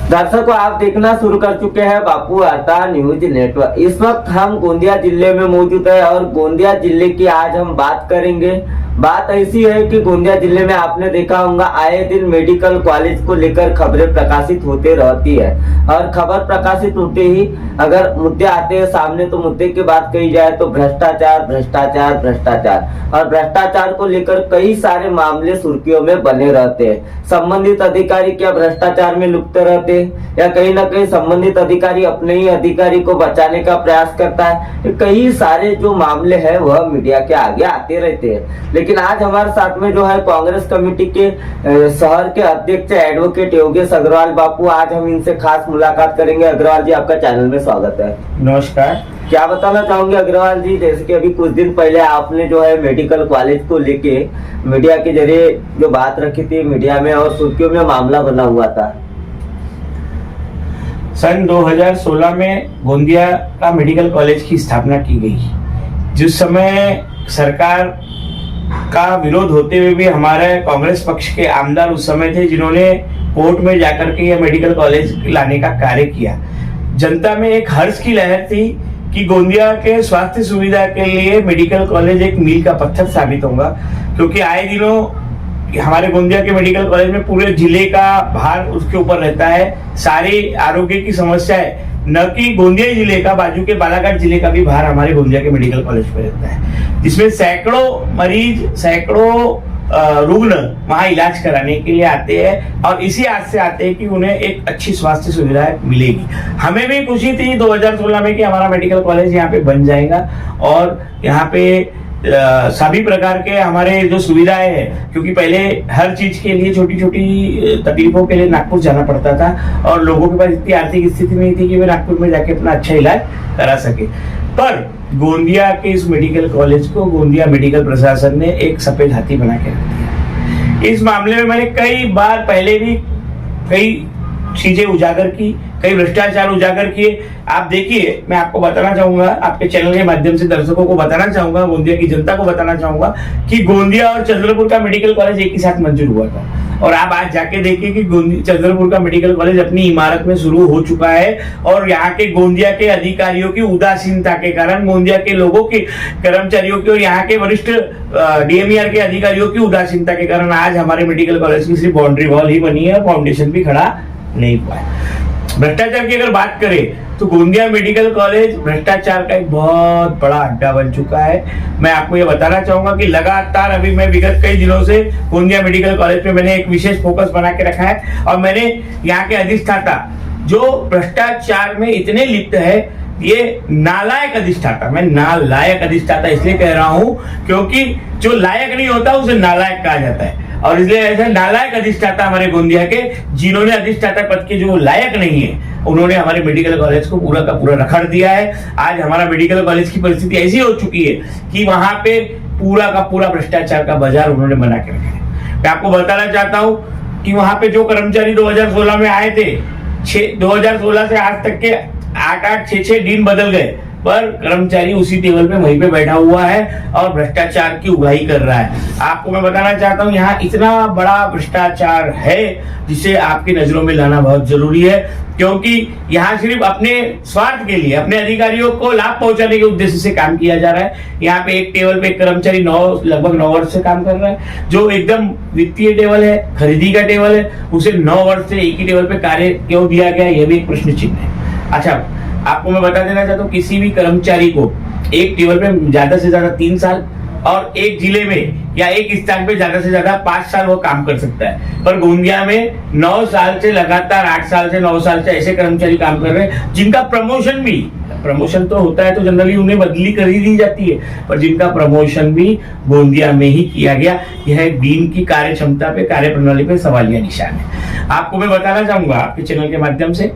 दर्शकों, आप देखना शुरू कर चुके हैं बापू वार्ता न्यूज नेटवर्क। इस वक्त हम गोंदिया जिले में मौजूद है और गोंदिया जिले की आज हम बात करेंगे। बात ऐसी है कि गोंदिया जिले में आपने देखा होगा आए दिन मेडिकल कॉलेज को लेकर खबरें प्रकाशित होते रहती है और खबर प्रकाशित होते ही अगर मुद्दे आते हैं सामने तो मुद्दे की बात कही जाए तो भ्रष्टाचार भ्रष्टाचार भ्रष्टाचार और भ्रष्टाचार को लेकर कई सारे मामले सुर्खियों में बने रहते हैं। संबंधित अधिकारी क्या भ्रष्टाचार में लुप्त रहते हैं या कहीं ना कहीं संबंधित अधिकारी अपने ही अधिकारी को बचाने का प्रयास करता है। कई सारे जो मामले हैं वह मीडिया के आगे आते रहते हैं। लेकिन आज हमारे साथ में जो है कांग्रेस कमेटी के शहर के अध्यक्ष एडवोकेट योगेश अग्रवाल बापू, आज हम इनसे खास मुलाकात करेंगे। अग्रवाल जी, आपका चैनल में स्वागत है। नमस्कार। क्या बताना चाहोगे अग्रवाल जी, जैसे कि अभी कुछ दिन पहले आपने जो है मेडिकल कॉलेज को लेके मीडिया के जरिए जो बात रखी थी मीडिया में और सुर्खियों में मामला बना हुआ था। सन 2016 में गोंदिया का मेडिकल कॉलेज की स्थापना की गई। जिस समय सरकार का विरोध होते हुए भी हमारे कांग्रेस पक्ष के आमदार उस समय थे जिन्होंने कोर्ट में जाकर के यह मेडिकल कॉलेज लाने का कार्य किया। जनता में एक हर्ष की लहर थी कि गोंदिया के स्वास्थ्य सुविधा के लिए मेडिकल कॉलेज एक मील का पत्थर साबित होगा, क्योंकि आए दिनों हमारे गोंदिया के मेडिकल कॉलेज में पूरे जिले का भार उसके ऊपर रहता है। सारी आरोग्य की समस्याएं न कि गोंदिया जिले का, बाजू के बालाघाट जिले का भी भार हमारे गोंदिया के मेडिकल कॉलेज पे रहता है, जिसमें सैकड़ों मरीज, सैकड़ों रुग्ण वहां इलाज कराने के लिए आते हैं और इसी आस से आते हैं कि उन्हें एक अच्छी स्वास्थ्य सुविधा मिलेगी। हमें भी खुशी थी 2016 में कि हमारा मेडिकल कॉलेज यहाँ पे बन जाएगा और यहाँ पे सभी प्रकार के हमारे जो सुविधाएं हैं, क्योंकि पहले हर चीज के लिए छोटी छोटी तकलीफों के लिए नागपुर जाना पड़ता था और लोगों के पास इतनी आर्थिक स्थिति नहीं थी कि वे नागपुर में जाके अपना अच्छा इलाज करा सके। पर गोंदिया के इस मेडिकल कॉलेज को गोंदिया मेडिकल प्रशासन ने एक सफेद हाथी बना के रख दिया। इस मामले में मैंने कई बार पहले भी कई चीजें उजागर की, कई भ्रष्टाचार उजागर किए। आप देखिए, मैं आपको बताना चाहूंगा, आपके चैनल के माध्यम से दर्शकों को बताना चाहूंगा, गोंदिया की जनता को बताना चाहूंगा कि गोंदिया और चंद्रपुर का मेडिकल कॉलेज एक ही साथ मंजूर हुआ था और आप आज जाके देखिए कि चंद्रपुर का मेडिकल कॉलेज अपनी इमारत में शुरू हो चुका है और यहाँ के गोंदिया के अधिकारियों की उदासीनता के कारण, गोंदिया के लोगों के कर्मचारियों की और यहाँ के वरिष्ठ डीएमईआर के अधिकारियों की उदासीनता के कारण आज हमारे मेडिकल कॉलेज की सिर्फ बाउंड्री वॉल ही बनी है, फाउंडेशन भी खड़ा नहीं हुआ है। भ्रष्टाचार की अगर बात करें तो गोंदिया मेडिकल कॉलेज भ्रष्टाचार का एक बहुत बड़ा अड्डा बन चुका है। मैं आपको ये बताना चाहूंगा कि लगातार अभी मैं विगत कई दिनों से गोंदिया मेडिकल कॉलेज पे मैंने एक विशेष फोकस बना के रखा है और मैंने यहाँ के अधिष्ठाता जो भ्रष्टाचार में इतने लिप्त है, ये नालायक अधिष्ठाता, मैं नालायक अधिष्ठाता इसलिए कह रहा हूं क्योंकि जो लायक नहीं होता उसे नालायक कहा जाता है और इसलिए ऐसे नालायक अधिष्ठाता हमारे गोंदिया के, जिन्होंने अधिष्ठाता पद के जो लायक नहीं है उन्होंने हमारे मेडिकल कॉलेज को पूरा का पूरा रखड़ दिया है। आज हमारा मेडिकल कॉलेज की परिस्थिति ऐसी हो चुकी है कि वहां पे पूरा का पूरा भ्रष्टाचार का बाजार उन्होंने बना के रखा है। मैं आपको बताना चाहता हूं कि वहां पे जो कर्मचारी 2016 में आए थे, 2016 से आज तक के 8-8, 6-6 दिन बदल गए, पर कर्मचारी उसी टेबल पे वहीं पे बैठा हुआ है और भ्रष्टाचार की उगाही कर रहा है। आपको मैं बताना चाहता हूँ यहाँ इतना बड़ा भ्रष्टाचार है जिसे आपकी नजरों में लाना बहुत जरूरी है, क्योंकि यहाँ सिर्फ अपने स्वार्थ के लिए, अपने अधिकारियों को लाभ पहुंचाने के उद्देश्य से काम किया जा रहा है। यहाँ पे एक टेबल पे एक कर्मचारी लगभग 9 वर्ष से काम कर रहा है, जो एकदम वित्तीय टेबल है, खरीदी का टेबल है, उसे 9 वर्ष से एक ही टेबल पे कार्य क्यों दिया गया, यह भी एक प्रश्न चिन्ह है। अच्छा, आपको मैं बता देना चाहता हूँ, किसी भी कर्मचारी को एक टेबल पे ज्यादा से ज्यादा 3 साल और एक जिले में या एक स्थान पे ज्यादा से ज्यादा 5 साल वो काम कर सकता है, पर गोंदिया में 9 साल से लगातार 8 साल से 9 साल से ऐसे कर्मचारी काम कर रहे हैं जिनका प्रमोशन तो होता है तो जनरली उन्हें बदली कर ही दी जाती है, पर जिनका प्रमोशन भी गोंदिया में ही किया गया। यह डीन की कार्य क्षमता पे, कार्य प्रणाली पे सवालिया निशान है। आपको मैं बताना चाहूंगा आपके चैनल के माध्यम से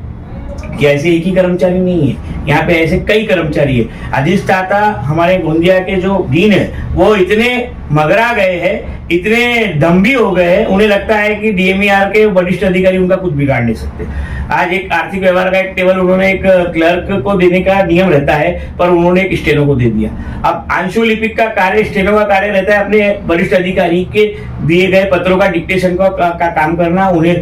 कि ऐसे एक ही कर्मचारी नहीं है, यहाँ पे ऐसे कई कर्मचारी है। अधिष्ठाता हमारे गोंदिया के जो डीन है वो इतने मगरा गए हैं इतने दम्भी हो गए हैं, उन्हें लगता है कि डीएमईआर के वरिष्ठ अधिकारी उनका कुछ बिगाड़ नहीं सकते। आज एक आर्थिक व्यवहार का एक टेबल उन्होंने एक क्लर्क को देने का नियम रहता है, पर उन्होंने एक स्टेनो को दे दिया। अब अंशु लिपिक का कार्य, स्टेनो का कार्य रहता है अपने वरिष्ठ अधिकारी के दिए गए पत्रों का डिक्टेशन का काम करना, उन्हें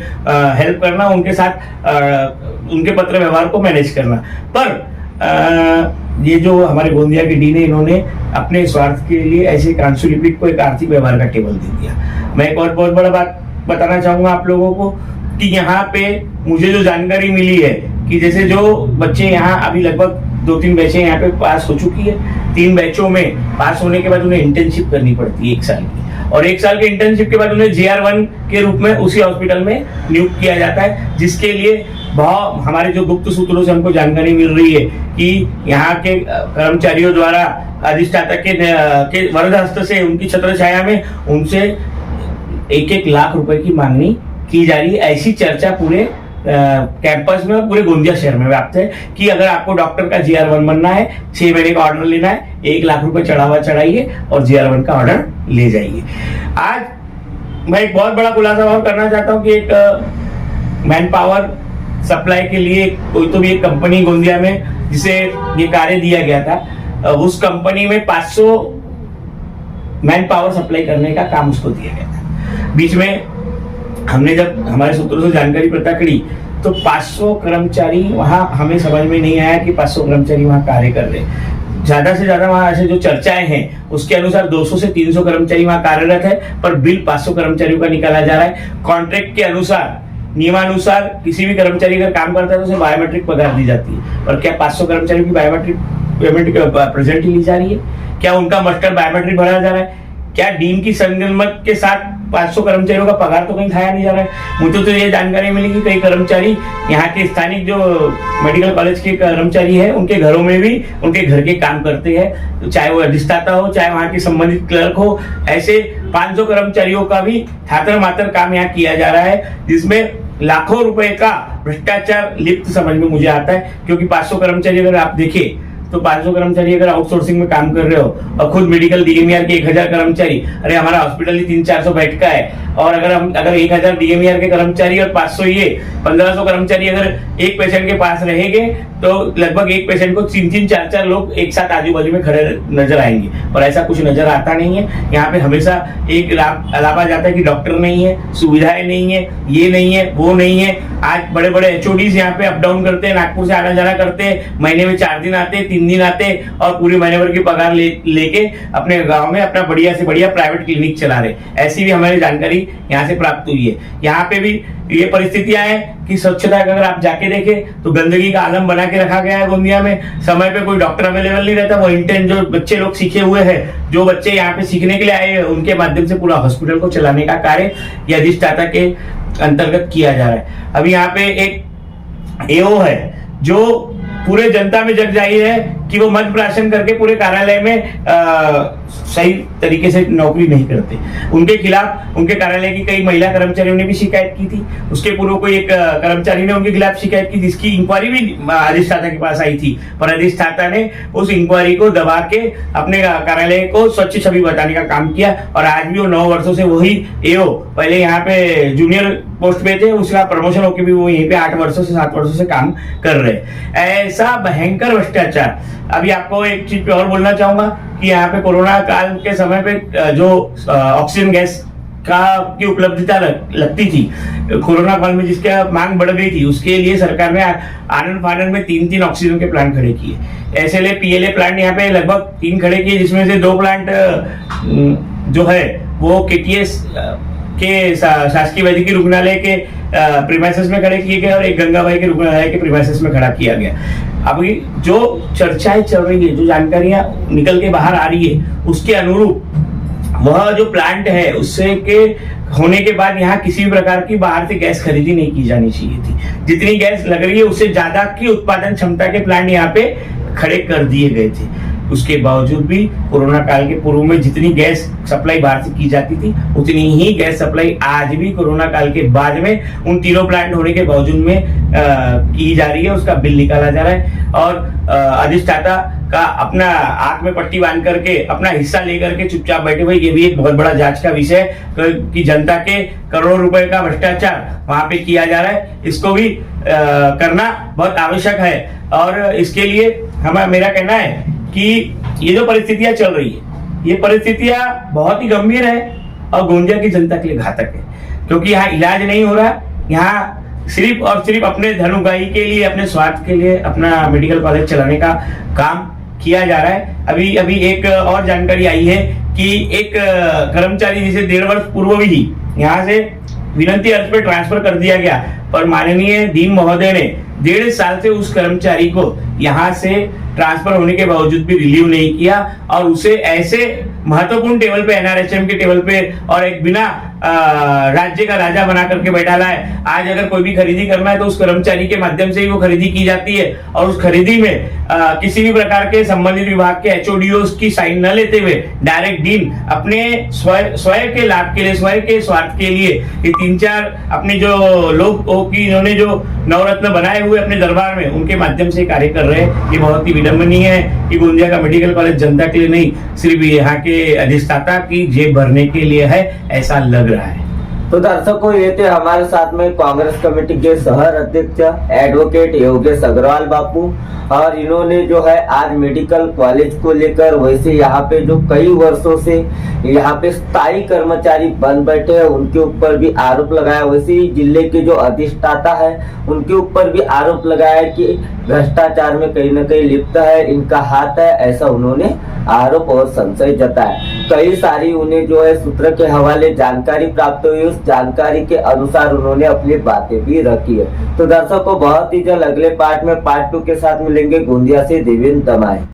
हेल्प करना, उनके साथ उनके पत्र व्यवहार को मैनेज करना। पर ये जो हमारे गोंदिया के डीन है, इन्होंने अपने स्वार्थ के लिए ऐसे एक अंशु लिपिक को एक आर्थिक व्यवहार का टेबल दे दिया। मैं एक और बहुत बड़ा बात बताना चाहूंगा आप लोगों को कि यहाँ पे मुझे जो जानकारी मिली है कि जैसे जो बच्चे यहाँ अभी लगभग 2-3 बैचें यहाँ पे पास हो चुकी है, 3 बैचों में पास होने के बाद उन्हें इंटर्नशिप करनी पड़ती है 1 साल की, और 1 साल के इंटर्नशिप के बाद उन्हें GR1 के रूप में उसी हॉस्पिटल में नियुक्त किया जाता है, जिसके लिए बहुत हमारे जो गुप्त सूत्रों से हमको जानकारी मिल रही है कि यहाँ के कर्मचारियों द्वारा अधिष्ठाता के वरद हस्त से उनकी छत्र छाया में उनसे 1-1 लाख रुपए की मांगनी की जा रही है। ऐसी चर्चा पूरे कैंपस में, पूरे गोंदिया शहर में व्याप्त है कि अगर आपको डॉक्टर का GR1 बनना है, 6 महीने का ऑर्डर लेना है, 1 लाख रुपए चढ़ावा चढ़ाइए और GR1 का ऑर्डर ले जाइए। आज मैं एक बहुत बड़ा खुलासा और करना चाहता हूँ कि एक मैन पावर सप्लाई के लिए कोई तो भी एक कंपनी गोंदिया में जिसे ये कार्य दिया गया था, उस कंपनी में 500 मैन पावर सप्लाई करने का काम उसको दिया गया था। बीच में हमने जब हमारे सूत्रों से जानकारी पता करी तो 500 कर्मचारी वहां, हमें समझ में नहीं आया कि 500 कर्मचारी वहां कार्य कर रहे हैं। ज्यादा से ज्यादा वहां ऐसे जो चर्चाएं हैं उसके अनुसार 200 से 300 कर्मचारी वहां कार्यरत है, पर बिल 500 कर्मचारियों का निकाला जा रहा है। कॉन्ट्रैक्ट के अनुसार, नियमानुसार किसी भी कर्मचारी अगर काम करता है तो उसे बायोमेट्रिक पगार दी जाती है, और क्या 500 कर्मचारियों की बायोमेट्रिक पेमेंट प्रेजेंट ही ली जा रही है? क्या उनका मस्टर बायोमेट्रिक भरा जा रहा है? क्या डीन की संगनमत के साथ 500 कर्मचारियों का पगार तो कहीं खाया नहीं जा रहा है? मुझे तो ये जानकारी मिली कि कई कर्मचारी यहाँ के स्थानिक जो मेडिकल कॉलेज के कर्मचारी है उनके घरों में भी उनके घर के काम करते हैं, चाहे वो अधिष्ठाता हो, चाहे वहाँ के संबंधित क्लर्क हो। ऐसे 500 कर्मचारियों का भी थातर मातर काम यहाँ किया जा रहा है, जिसमें लाखों रुपए का भ्रष्टाचार लिप्त समझ में मुझे आता है। क्योंकि 500 कर्मचारी अगर आप देखें तो 500 कर्मचारी अगर आउटसोर्सिंग में काम कर रहे हो और खुद मेडिकल डीएमईआर के 1000 कर्मचारी, अरे हमारा हॉस्पिटल ही 300-400 बेड का है, और अगर 1000 डीएमईआर के कर्मचारी और 500 ये 1500 कर्मचारी अगर एक पेशेंट के पास रहेंगे तो लगभग एक पेशेंट को 3-3, 4-4 लोग एक साथ आजू बाजू में खड़े नजर आएंगे, पर ऐसा कुछ नजर आता नहीं है। यहाँ पे हमेशा एक अलावा जाता है कि डॉक्टर नहीं है, सुविधाएं नहीं है, ये नहीं है, वो नहीं है। आज बड़े बड़े HODs यहाँ पे अप डाउन करते हैं, नागपुर से आना जाना करते हैं, महीने में 4 दिन आते, 3 दिन आते और पूरे महीने भर की पगार लेके अपने गांव में अपना बढ़िया से बढ़िया प्राइवेट क्लिनिक चला रहे। ऐसी भी हमारी जानकारी यहाँ से प्राप्त हुई है। यहाँ पे भी ये परिस्थितियां हैं कि स्वच्छता का अगर आप जाके देखें तो गंदगी का आलम बना के रखा गया है गोंदिया में। समय पे कोई डॉक्टर अवेलेबल नहीं रहता, वो इंटर्न जो बच्चे लोग सीखे हुए हैं, जो बच्चे यहाँ पे सीखने के लिए आए हैं, उनके माध्यम से पूरा हॉस्पिटल को चलाने का कार्य ये अधिष्ठाता के अंतर्गत किया जा रहा है। अभी यहाँ पे एक एओ है जो पूरे जनता में जग जाहिर है कि वो मध्य प्राशन करके पूरे कार्यालय में सही तरीके से नौकरी नहीं करते। उनके खिलाफ उनके कार्यालय की कई महिला कर्मचारियों ने भी शिकायत की थी। उसके पूर्व कोई एक कर्मचारी ने उनके खिलाफ शिकायत की, जिसकी इंक्वायरी भी अधिष्ठाता के पास आई थी, पर अधिष्ठाता ने उस इंक्वायरी को दबा के अपने कार्यालय को स्वच्छ छवि बताने का काम किया। और आज भी वो 9 वर्षों से वही एओ, पहले यहाँ पे जूनियर पोस्ट पे थे, उसका प्रमोशन होकर भी वो यहीं पे 8 वर्षों से 7 वर्षों से काम कर रहे। ऐसा भयंकर भ्रष्टाचार। अभी आपको एक चीज पे और बोलना चाहूंगा कि यहाँ पे कोरोना काल के समय पे जो ऑक्सीजन गैस की उपलब्धता लगती थी, कोरोना काल में जिसका मांग बढ़ गई थी, उसके लिए सरकार ने आनंद फानंद में 3 ऑक्सीजन के प्लांट खड़े किए। SLA PLA प्लांट यहाँ पे लगभग 3 खड़े किए, जिसमें से 2 प्लांट जो है वो KTS के शासकीय वैद्यकीय रुग्णालय के प्रीमाइसेस में खड़े किए गए और एक गंगाबाई के रुग्णालय के प्रीमाइसेस में खड़ा किया गया। अभी जो चर्चाएं चल रही है, जो जानकारियां निकल के बाहर आ रही है, उसके अनुरूप वह जो प्लांट है उससे के होने के बाद यहाँ किसी भी प्रकार की बाहर से गैस खरीदी नहीं की जानी चाहिए थी। जितनी गैस लग रही है उससे ज्यादा की उत्पादन क्षमता के प्लांट यहाँ पे खड़े कर दिए गए थे। उसके बावजूद भी कोरोना काल के पूर्व में जितनी गैस सप्लाई बाहर से की जाती थी उतनी ही गैस सप्लाई आज भी कोरोना काल के बाद में उन तीनों प्लांट होने के बावजूद में की जा रही है। उसका बिल निकाला जा रहा है और अधिष्ठाता का अपना आंख में पट्टी बांध करके अपना हिस्सा लेकर के चुपचाप बैठे हुए, ये भी एक बहुत बड़ा जांच का विषय है कि जनता के करोड़ों रुपए का भ्रष्टाचार वहां पे किया जा रहा है। इसको भी करना बहुत आवश्यक है और इसके लिए मेरा कहना है कि ये जो परिस्थितियां चल रही है ये परिस्थितियां बहुत ही गंभीर है और गोंदिया की जनता के लिए घातक है, क्योंकि यहाँ इलाज नहीं हो रहा। यहाँ सिर्फ और सिर्फ अपने धन उगाही के लिए, अपने स्वार्थ के लिए अपना मेडिकल कॉलेज चलाने का काम किया जा रहा है। अभी एक और जानकारी आई है कि एक कर्मचारी जिसे 1.5 वर्ष पूर्व भी यहाँ से विनंती अर्ज पे ट्रांसफर कर दिया गया, पर माननीय डीन महोदय ने 1.5 साल से उस कर्मचारी को यहाँ से ट्रांसफर होने के बावजूद भी रिलीव नहीं किया और उसे ऐसे महत्वपूर्ण टेबल पे, एनआरएचएम के टेबल पे और एक बिना राज्य का राजा बना करके बैठा है। आज अगर कोई भी खरीदी करना है तो उस कर्मचारी के माध्यम से ही वो खरीदी की जाती है और उस खरीदी में किसी भी प्रकार के संबंधित विभाग के एचओडीओ की साइन न लेते हुए डायरेक्ट डीन अपने स्वयं के लाभ के लिए, स्वयं के स्वार्थ के लिए ये 3-4 अपने जो लोग की इन्होंने जो नवरत्न बनाए हुए अपने दरबार में उनके माध्यम से कार्य कर रहे हैं। ये बहुत ही विडंबनीय है कि गोंदिया का मेडिकल कॉलेज जनता के लिए नहीं, सिर्फ यहाँ के अधिष्ठाता की जेब भरने के लिए है, ऐसा लग रहा है। तो दर्शकों, ये थे हमारे साथ में कांग्रेस कमेटी के शहर अध्यक्ष एडवोकेट योगेश अग्रवाल बापू, और इन्होंने जो है आज मेडिकल कॉलेज को लेकर वैसे यहाँ पे जो कई वर्षों से यहाँ पे स्थायी कर्मचारी बन बैठे हैं उनके ऊपर भी आरोप लगाया। वैसे ही जिले के जो अधिष्ठाता है उनके ऊपर भी आरोप लगाया कि भ्रष्टाचार में कहीं न कहीं लिप्त है, इनका हाथ है, ऐसा उन्होंने आरोप और संशय जताया। कई सारी उन्हें जो है सूत्र के हवाले जानकारी प्राप्त हुई, उस जानकारी के अनुसार उन्होंने अपनी बातें भी रखी है। तो दर्शकों, बहुत ही जल्द अगले पार्ट में पार्ट 2 के साथ मिलेंगे। गोंदिया से देवेंद्र दमाई।